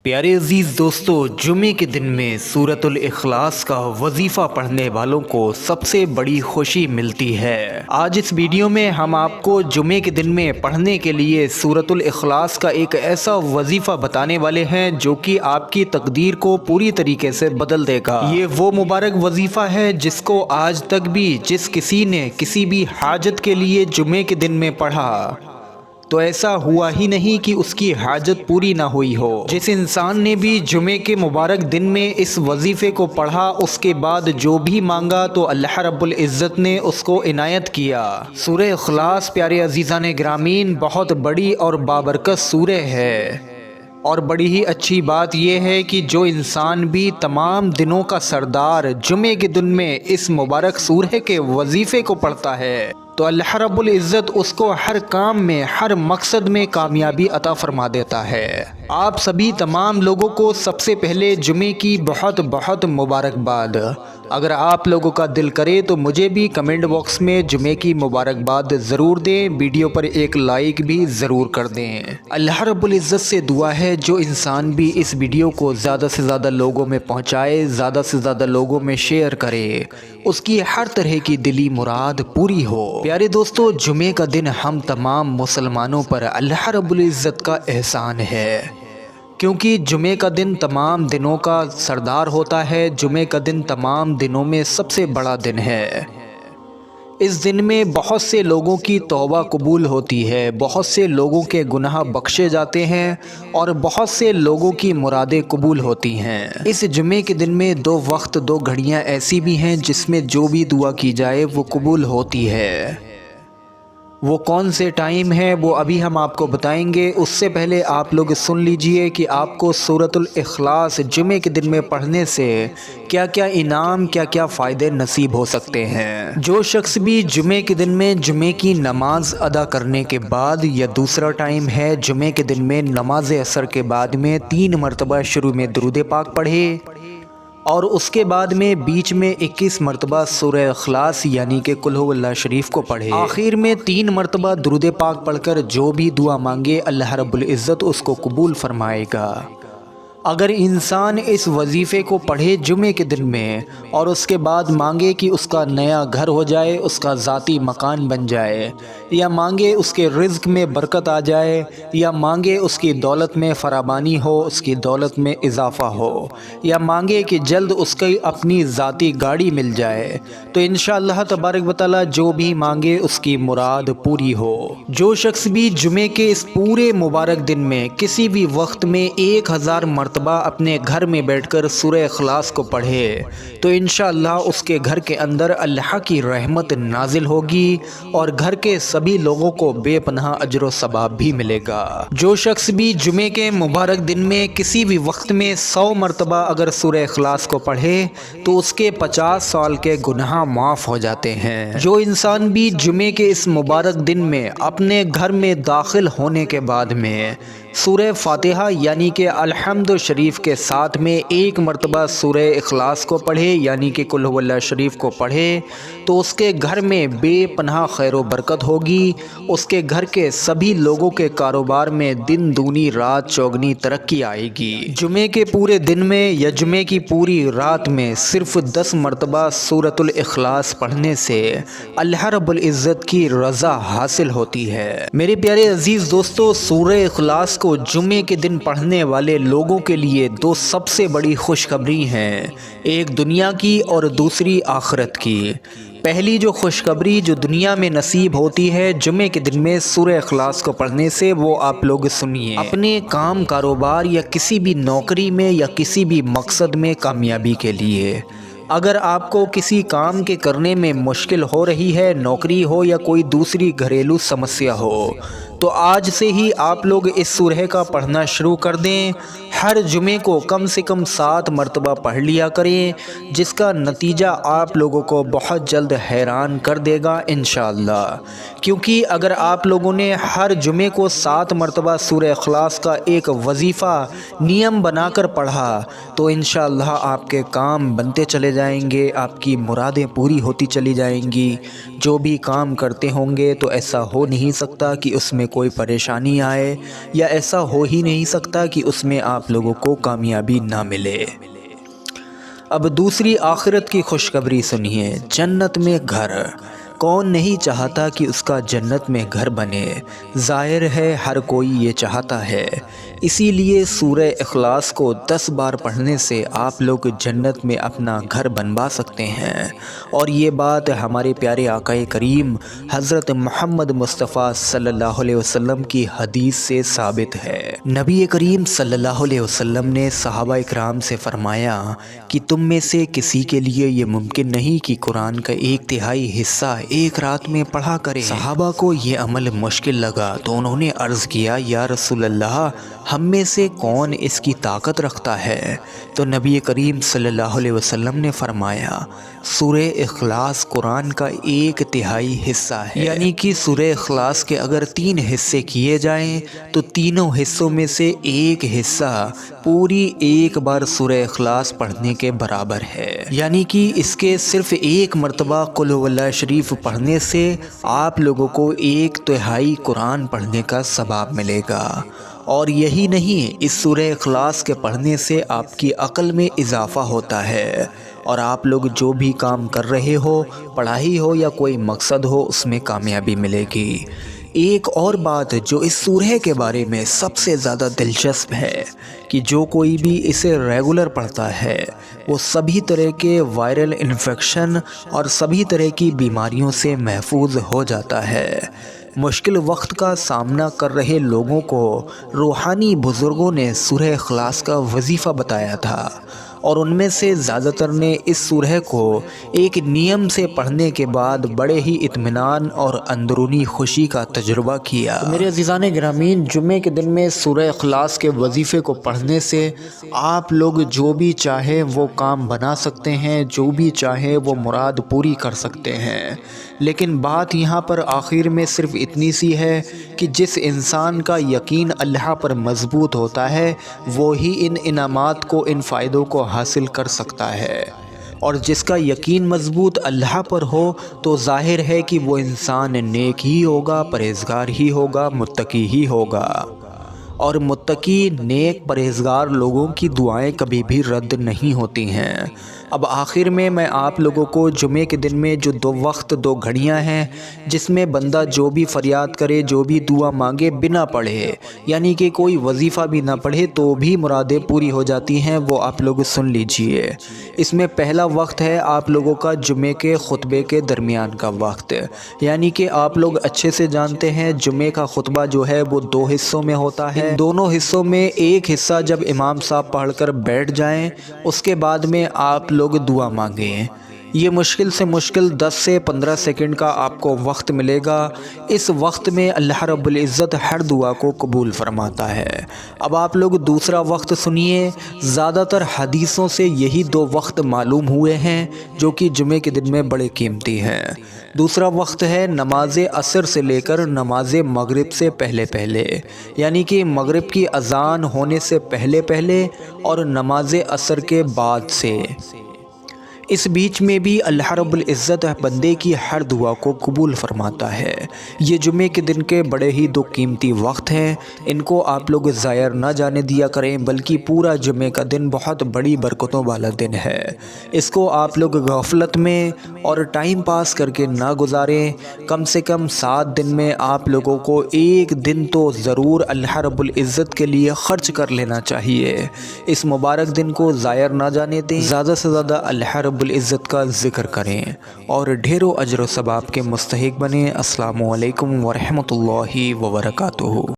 پیارے عزیز دوستو، جمعے کے دن میں سورۃ الاخلاص کا وظیفہ پڑھنے والوں کو سب سے بڑی خوشی ملتی ہے۔ آج اس ویڈیو میں ہم آپ کو جمعے کے دن میں پڑھنے کے لیے سورۃ الاخلاص کا ایک ایسا وظیفہ بتانے والے ہیں جو کہ آپ کی تقدیر کو پوری طریقے سے بدل دے گا۔ یہ وہ مبارک وظیفہ ہے جس کو آج تک بھی جس کسی نے کسی بھی حاجت کے لیے جمعے کے دن میں پڑھا تو ایسا ہوا ہی نہیں کہ اس کی حاجت پوری نہ ہوئی ہو۔ جس انسان نے بھی جمعے کے مبارک دن میں اس وظیفے کو پڑھا، اس کے بعد جو بھی مانگا تو اللہ رب العزت نے اس کو عنایت کیا۔ سورہ اخلاص پیارے عزیزان گرامین بہت بڑی اور بابرکت سورہ ہے، اور بڑی ہی اچھی بات یہ ہے کہ جو انسان بھی تمام دنوں کا سردار جمعے کے دن میں اس مبارک سورہ کے وظیفے کو پڑھتا ہے تو اللہ رب العزت اس کو ہر کام میں، ہر مقصد میں کامیابی عطا فرما دیتا ہے۔ آپ سبھی تمام لوگوں کو سب سے پہلے جمعے کی بہت بہت مبارکباد۔ اگر آپ لوگوں کا دل کرے تو مجھے بھی کمنٹ باکس میں جمعے کی مبارکباد ضرور دیں، ویڈیو پر ایک لائک بھی ضرور کر دیں۔ اللہ رب العزت سے دعا ہے جو انسان بھی اس ویڈیو کو زیادہ سے زیادہ لوگوں میں پہنچائے، زیادہ سے زیادہ لوگوں میں شیئر کرے، اس کی ہر طرح کی دلی مراد پوری ہو۔ پیارے دوستو، جمعے کا دن ہم تمام مسلمانوں پر اللہ رب العزت کا احسان ہے، کیونکہ جمعے کا دن تمام دنوں کا سردار ہوتا ہے۔ جمعے کا دن تمام دنوں میں سب سے بڑا دن ہے۔ اس دن میں بہت سے لوگوں کی توبہ قبول ہوتی ہے، بہت سے لوگوں کے گناہ بخشے جاتے ہیں، اور بہت سے لوگوں کی مرادیں قبول ہوتی ہیں۔ اس جمعے کے دن میں 2 وقت 2 گھڑیاں ایسی بھی ہیں جس میں جو بھی دعا کی جائے وہ قبول ہوتی ہے۔ وہ کون سے ٹائم ہے وہ ابھی ہم آپ کو بتائیں گے۔ اس سے پہلے آپ لوگ سن لیجئے کہ آپ کو سورۃ الاخلاص جمعے کے دن میں پڑھنے سے کیا کیا انعام، کیا کیا فائدے نصیب ہو سکتے ہیں۔ جو شخص بھی جمعے کے دن میں جمعے کی نماز ادا کرنے کے بعد، یا دوسرا ٹائم ہے جمعے کے دن میں نماز عصر کے بعد میں 3 مرتبہ شروع میں درود پاک پڑھے، اور اس کے بعد میں بیچ میں 21 مرتبہ سورہ اخلاص یعنی کہ قل هو اللہ شریف کو پڑھے، آخر میں 3 مرتبہ درود پاک پڑھ کر جو بھی دعا مانگے اللہ رب العزت اس کو قبول فرمائے گا۔ اگر انسان اس وظیفے کو پڑھے جمعے کے دن میں اور اس کے بعد مانگے کہ اس کا نیا گھر ہو جائے، اس کا ذاتی مکان بن جائے، یا مانگے اس کے رزق میں برکت آ جائے، یا مانگے اس کی دولت میں فراوانی ہو، اس کی دولت میں اضافہ ہو، یا مانگے کہ جلد اس کی اپنی ذاتی گاڑی مل جائے، تو انشاءاللہ تبارک و تعالی جو بھی مانگے اس کی مراد پوری ہو۔ جو شخص بھی جمعے کے اس پورے مبارک دن میں کسی بھی وقت میں 1000 مرتبہ اپنے گھر میں بیٹھ کر سورہ اخلاص کو پڑھے تو انشاءاللہ اس کے گھر کے اندر اللہ کی رحمت نازل ہوگی، اور گھر کے سبھی لوگوں کو بے پناہ اجر و ثواب بھی ملے گا۔ جو شخص بھی جمعے کے مبارک دن میں کسی بھی وقت میں 100 مرتبہ اگر سورہ اخلاص کو پڑھے تو اس کے 50 سال کے گناہ معاف ہو جاتے ہیں۔ جو انسان بھی جمعے کے اس مبارک دن میں اپنے گھر میں داخل ہونے کے بعد میں سورہ فاتحہ یعنی کہ الحمد شریف کے ساتھ میں 1 مرتبہ سورہ اخلاص کو پڑھے یعنی کہ قل هو اللہ شریف کو پڑھے تو اس کے گھر میں بے پناہ خیر و برکت ہوگی، اس کے گھر کے سبھی لوگوں کے کاروبار میں دن دونی رات چوگنی ترقی آئے گی۔ جمعے کے پورے دن میں یا جمعے کی پوری رات میں صرف 10 مرتبہ سورۃ الاخلاص پڑھنے سے اللہ رب العزت کی رضا حاصل ہوتی ہے۔ میرے پیارے عزیز دوستو، سورہ اخلاص کو جمعے کے دن پڑھنے والے لوگوں کے لیے 2 سب سے بڑی خوشخبری ہیں، ایک دنیا کی اور دوسری آخرت کی۔ پہلی جو خوشخبری جو دنیا میں نصیب ہوتی ہے جمعے کے دن میں سورہ اخلاص کو پڑھنے سے، وہ آپ لوگ سنیے۔ اپنے کام کاروبار یا کسی بھی نوکری میں یا کسی بھی مقصد میں کامیابی کے لیے اگر آپ کو کسی کام کے کرنے میں مشکل ہو رہی ہے، نوکری ہو یا کوئی دوسری گھریلو سمسیا ہو، تو آج سے ہی آپ لوگ اس سورہ کا پڑھنا شروع کر دیں۔ ہر جمعے کو کم سے کم 7 مرتبہ پڑھ لیا کریں، جس کا نتیجہ آپ لوگوں کو بہت جلد حیران کر دے گا انشاءاللہ۔ کیونکہ اگر آپ لوگوں نے ہر جمعے کو 7 مرتبہ سورہ اخلاص کا ایک وظیفہ نیم بنا کر پڑھا تو انشاءاللہ آپ کے کام بنتے چلے جائیں گے، آپ کی مرادیں پوری ہوتی چلی جائیں گی۔ جو بھی کام کرتے ہوں گے تو ایسا ہو نہیں سکتا کہ اس میں کوئی پریشانی آئے، یا ایسا ہو ہی نہیں سکتا کہ اس میں آپ آپ لوگوں کو کامیابی نہ ملے۔ اب دوسری آخرت کی خوشخبری سنیے، جنت میں گھر۔ کون نہیں چاہتا کہ اس کا جنت میں گھر بنے؟ ظاہر ہے ہر کوئی یہ چاہتا ہے، اسی لیے سورہ اخلاص کو 10 بار پڑھنے سے آپ لوگ جنت میں اپنا گھر بنوا سکتے ہیں، اور یہ بات ہمارے پیارے آقا کریم حضرت محمد مصطفیٰ صلی اللہ علیہ وسلم کی حدیث سے ثابت ہے۔ نبی کریم صلی اللہ علیہ وسلم نے صحابہ اکرام سے فرمایا کہ تم میں سے کسی کے لیے یہ ممکن نہیں کہ قرآن کا 1/3 حصہ ایک رات میں پڑھا کرے۔ صحابہ کو یہ عمل مشکل لگا تو انہوں نے عرض کیا، یا رسول اللہ، ہم میں سے کون اس کی طاقت رکھتا ہے؟ تو نبی کریم صلی اللہ علیہ وسلم نے فرمایا، سورہ اخلاص قرآن کا 1/3 حصہ ہے، یعنی کہ سورہ اخلاص کے اگر 3 حصے کیے جائیں تو تینوں حصوں میں سے ایک حصہ پوری ایک بار سورہ اخلاص پڑھنے کے برابر ہے، یعنی کہ اس کے صرف ایک مرتبہ قل هو اللہ شریف پڑھنے سے آپ لوگوں کو 1/3 قرآن پڑھنے کا ثواب ملے گا۔ اور یہی نہیں، اس سورہ اخلاص کے پڑھنے سے آپ کی عقل میں اضافہ ہوتا ہے، اور آپ لوگ جو بھی کام کر رہے ہو، پڑھائی ہو یا کوئی مقصد ہو، اس میں کامیابی ملے گی۔ ایک اور بات جو اس سورہ کے بارے میں سب سے زیادہ دلچسپ ہے کہ جو کوئی بھی اسے ریگولر پڑھتا ہے وہ سبھی طرح کے وائرل انفیکشن اور سبھی طرح کی بیماریوں سے محفوظ ہو جاتا ہے۔ مشکل وقت کا سامنا کر رہے لوگوں کو روحانی بزرگوں نے سورہ اخلاص کا وظیفہ بتایا تھا، اور ان میں سے زیادہ تر نے اس سورہ کو ایک نیم سے پڑھنے کے بعد بڑے ہی اطمینان اور اندرونی خوشی کا تجربہ کیا۔ میرے عزیزان گرامی، جمعے کے دن میں سورہ اخلاص کے وظیفے کو پڑھنے سے آپ لوگ جو بھی چاہیں وہ کام بنا سکتے ہیں، جو بھی چاہیں وہ مراد پوری کر سکتے ہیں۔ لیکن بات یہاں پر آخر میں صرف اتنی سی ہے کہ جس انسان کا یقین اللہ پر مضبوط ہوتا ہے وہی ان انعامات کو، ان فائدوں کو حاصل کر سکتا ہے، اور جس کا یقین مضبوط اللہ پر ہو تو ظاہر ہے کہ وہ انسان نیک ہی ہوگا، پرہیزگار ہی ہوگا، متقی ہی ہوگا، اور متقی نیک پرہیزگار لوگوں کی دعائیں کبھی بھی رد نہیں ہوتی ہیں۔ اب آخر میں آپ لوگوں کو جمعے کے دن میں جو 2 وقت 2 گھڑیاں ہیں جس میں بندہ جو بھی فریاد کرے، جو بھی دعا مانگے بنا پڑھے، یعنی کہ کوئی وظیفہ بھی نہ پڑھے تو بھی مرادیں پوری ہو جاتی ہیں، وہ آپ لوگ سن لیجئے۔ اس میں پہلا وقت ہے آپ لوگوں کا جمعے کے خطبے کے درمیان کا وقت، یعنی کہ آپ لوگ اچھے سے جانتے ہیں جمعے کا خطبہ جو ہے وہ 2 حصوں میں ہوتا ہے۔ دونوں حصوں میں ایک حصہ جب امام صاحب پڑھ کر بیٹھ جائیں اس کے بعد میں آپ لوگ دعا مانگیں۔ یہ مشکل سے مشکل 10 سے 15 سیکنڈ کا آپ کو وقت ملے گا۔ اس وقت میں اللہ رب العزت ہر دعا کو قبول فرماتا ہے۔ اب آپ لوگ دوسرا وقت سنیے، زیادہ تر حدیثوں سے یہی 2 وقت معلوم ہوئے ہیں جو کہ جمعے کے دن میں بڑے قیمتی ہیں۔ دوسرا وقت ہے نماز عصر سے لے کر نماز مغرب سے پہلے، یعنی کہ مغرب کی اذان ہونے سے پہلے اور نماز عصر کے بعد سے۔ اس بیچ میں بھی اللہ رب العزت بندے کی ہر دعا کو قبول فرماتا ہے۔ یہ جمعے کے دن کے بڑے ہی 2 قیمتی وقت ہیں، ان کو آپ لوگ ضائع نہ جانے دیا کریں، بلکہ پورا جمعے کا دن بہت بڑی برکتوں والا دن ہے۔ اس کو آپ لوگ غفلت میں اور ٹائم پاس کر کے نہ گزاریں۔ کم سے کم 7 دن میں آپ لوگوں کو 1 دن تو ضرور اللہ رب العزت کے لیے خرچ کر لینا چاہیے۔ اس مبارک دن کو ضائع نہ جانے دیں، زیادہ سے زیادہ اللہ رب العزت کا ذکر کریں اور ڈھیروں اجر و ثواب کے مستحق بنیں۔ السلام علیکم ورحمۃ اللہ وبرکاتہ۔